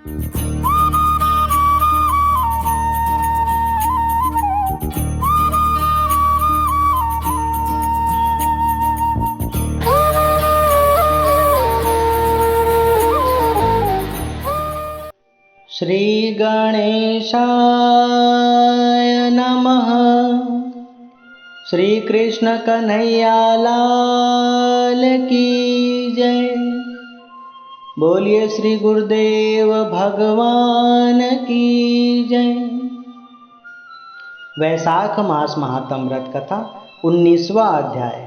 श्री गणेशाय नमः। श्री कृष्ण कन्हैया लाल की जय। बोलिए श्री गुरुदेव भगवान की जय। वैशाख मास महात्म व्रत कथा 19वां अध्याय।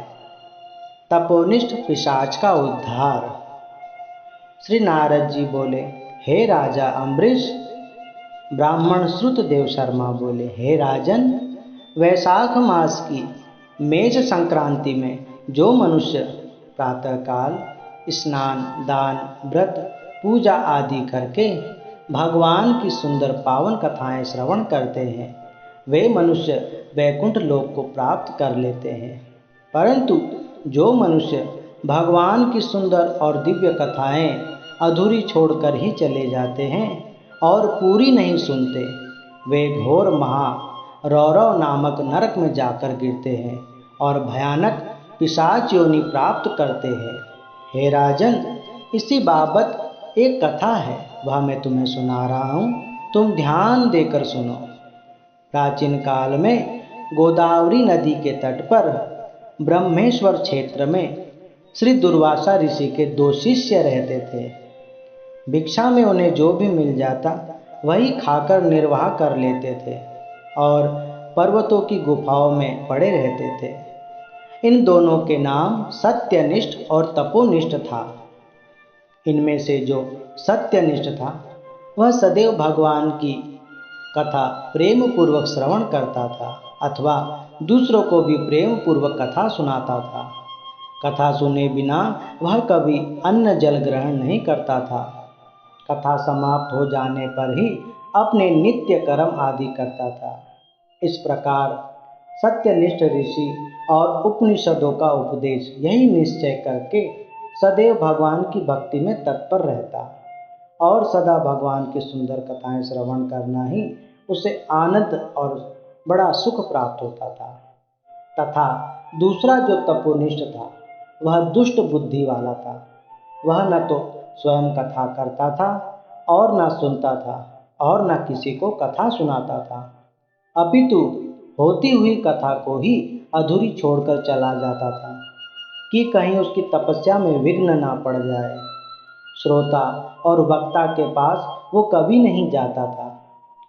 तपोनिष्ठ पिशाच का उद्धार। श्री नारद जी बोले, हे राजा अम्बरीश। ब्राह्मण श्रुत देव शर्मा बोले, हे राजन, वैशाख मास की मेष संक्रांति में जो मनुष्य प्रातःकाल स्नान, दान, व्रत, पूजा आदि करके भगवान की सुंदर पावन कथाएं श्रवण करते हैं, वे मनुष्य वैकुंठ लोक को प्राप्त कर लेते हैं। परंतु जो मनुष्य भगवान की सुंदर और दिव्य कथाएं अधूरी छोड़कर ही चले जाते हैं और पूरी नहीं सुनते, वे घोर महा रौरव नामक नरक में जाकर गिरते हैं और भयानक पिशाच योनि प्राप्त करते हैं। हे राजन, इसी बाबत एक कथा है, वह मैं तुम्हें सुना रहा हूँ, तुम ध्यान देकर सुनो। प्राचीन काल में गोदावरी नदी के तट पर ब्रह्मेश्वर क्षेत्र में श्री दुर्वासा ऋषि के 2 शिष्य रहते थे। भिक्षा में उन्हें जो भी मिल जाता वही खाकर निर्वाह कर लेते थे और पर्वतों की गुफाओं में पड़े रहते थे। इन दोनों के नाम सत्यनिष्ठ और तपोनिष्ठ था। इनमें से जो सत्यनिष्ठ था वह सदैव भगवान की कथा प्रेम पूर्वक श्रवण करता था अथवा दूसरों को भी प्रेम पूर्वक कथा सुनाता था। कथा सुने बिना वह कभी अन्न जल ग्रहण नहीं करता था। कथा समाप्त हो जाने पर ही अपने नित्य कर्म आदि करता था। इस प्रकार सत्यनिष्ठ ऋषि और उपनिषदों का उपदेश यही निश्चय करके सदैव भगवान की भक्ति में तत्पर रहता और सदा भगवान की सुंदर कथाएं श्रवण करना ही उसे आनंद और बड़ा सुख प्राप्त होता था। तथा दूसरा जो तपोनिष्ठ था वह दुष्ट बुद्धि वाला था। वह न तो स्वयं कथा करता था और न सुनता था और न किसी को कथा सुनाता था, अपितु होती हुई कथा को ही अधूरी छोड़कर चला जाता था कि कहीं उसकी तपस्या में विघ्न ना पड़ जाए। श्रोता और वक्ता के पास वो कभी नहीं जाता था।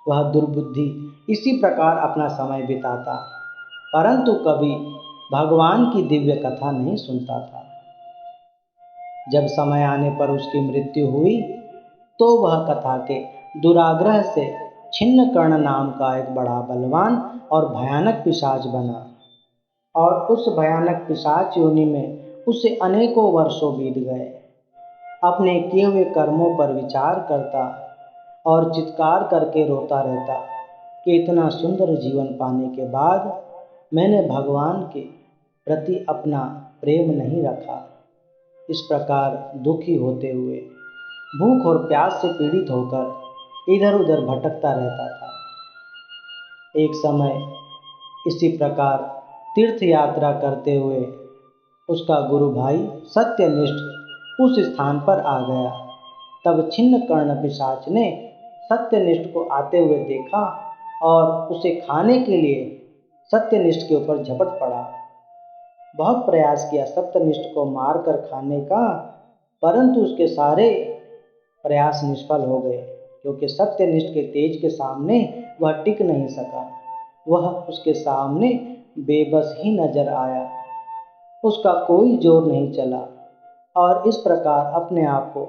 वह दुर्बुद्धि इसी प्रकार अपना समय बिताता, परंतु कभी भगवान की दिव्य कथा नहीं सुनता था। जब समय आने पर उसकी मृत्यु हुई तो वह कथा के दुराग्रह से छिन्नकर्ण नाम का एक बड़ा बलवान और भयानक पिशाच बना और उस भयानक पिशाच योनि में उसे अनेकों वर्षों बीत गए। अपने किए हुए कर्मों पर विचार करता और चित्कार करके रोता रहता कि इतना सुंदर जीवन पाने के बाद मैंने भगवान के प्रति अपना प्रेम नहीं रखा। इस प्रकार दुखी होते हुए भूख और प्यास से पीड़ित होकर इधर उधर भटकता रहता था। एक समय इसी प्रकार तीर्थ यात्रा करते हुए उसका गुरु भाई सत्यनिष्ठ उस स्थान पर आ गया। तब छिन्नकर्ण पिशाच ने सत्यनिष्ठ को आते हुए देखा और उसे खाने के लिए सत्यनिष्ठ के ऊपर झपट पड़ा। बहुत प्रयास किया सत्यनिष्ठ को मारकर खाने का, परंतु उसके सारे प्रयास निष्फल हो गए क्योंकि सत्यनिष्ठ के तेज के सामने वह टिक नहीं सका। वह उसके सामने बेबस ही नजर आया। उसका कोई जोर नहीं चला और इस प्रकार अपने आप को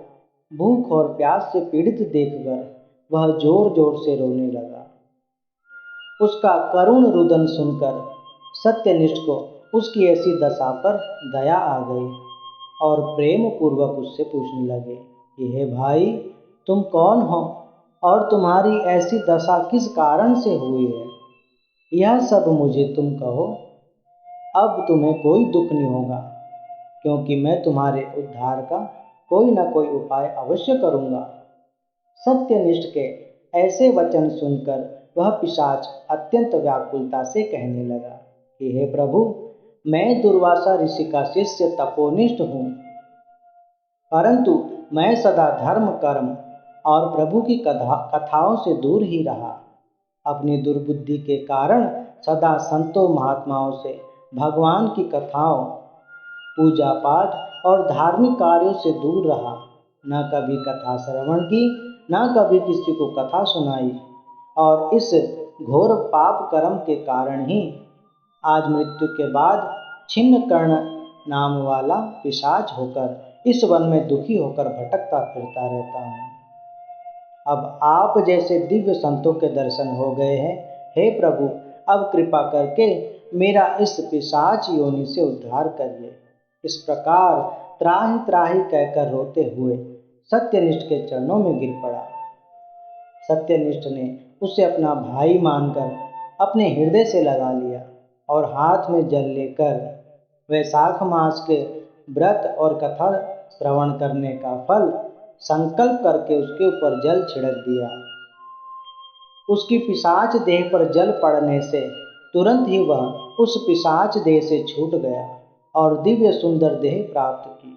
भूख और प्यास से पीड़ित देखकर वह जोर जोर से रोने लगा। उसका करुण रुदन सुनकर सत्यनिष्ठ को उसकी ऐसी दशा पर दया आ गई और प्रेम पूर्वक उससे पूछने लगे कि हे भाई, तुम कौन हो और तुम्हारी ऐसी दशा किस कारण से हुई है, यह सब मुझे तुम कहो। अब तुम्हें कोई दुख नहीं होगा क्योंकि मैं तुम्हारे उद्धार का कोई न कोई उपाय अवश्य करूँगा। सत्यनिष्ठ के ऐसे वचन सुनकर वह पिशाच अत्यंत व्याकुलता से कहने लगा कि हे प्रभु, मैं दुर्वासा ऋषि का शिष्य तपोनिष्ठ हूँ, परंतु मैं सदा धर्म कर्म और प्रभु की कथाओं से दूर ही रहा। अपनी दुर्बुद्धि के कारण सदा संतों महात्माओं से भगवान की कथाओं, पूजा पाठ और धार्मिक कार्यों से दूर रहा। न कभी कथा श्रवण की, न कभी किसी को कथा सुनाई, और इस घोर पाप कर्म के कारण ही आज मृत्यु के बाद छिन्न कर्ण नाम वाला पिशाच होकर इस वन में दुखी होकर भटकता फिरता रहता हूँ। अब आप जैसे दिव्य संतों के दर्शन हो गए हैं, हे प्रभु, अब कृपा करके मेरा इस पिशाच योनि से उद्धार करिए। इस प्रकार त्राहि त्राहि कहकर रोते हुए सत्यनिष्ठ के चरणों में गिर पड़ा। सत्यनिष्ठ ने उसे अपना भाई मानकर अपने हृदय से लगा लिया और हाथ में जल लेकर वैशाख मास के व्रत और कथा श्रवण करने का फल संकल्प करके उसके ऊपर जल छिड़क दिया। उसकी पिशाच देह पर जल पड़ने से तुरंत ही वह उस पिशाच देह से छूट गया और दिव्य सुंदर देह प्राप्त की,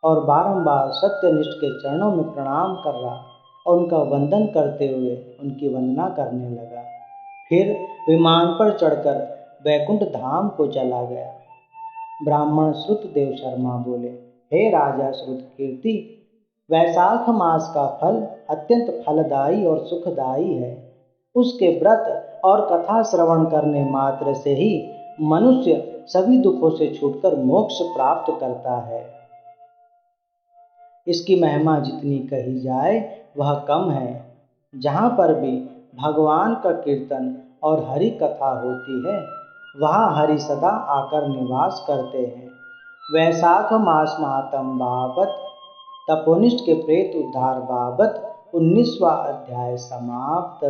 और बारंबार सत्यनिष्ठ के चरणों में प्रणाम कर रहा और उनका वंदन करते हुए उनकी वंदना करने लगा। फिर विमान पर चढ़कर वैकुंठ धाम को चला गया। ब्राह्मण श्रुतदेव शर्मा बोले, हे राजा श्रुतकीर्ति, वैशाख मास का फल अत्यंत फलदायी और सुखदायी है। उसके व्रत और कथा श्रवण करने मात्र से ही मनुष्य सभी दुखों से छूटकर मोक्ष प्राप्त करता है। इसकी महिमा जितनी कही जाए वह कम है। जहाँ पर भी भगवान का कीर्तन और हरि कथा होती है, वहाँ हरि सदा आकर निवास करते हैं। वैशाख मास महात्म बाबत तपोनिष्ठ के प्रेत उद्धार बाबत 19वां अध्याय समाप्त।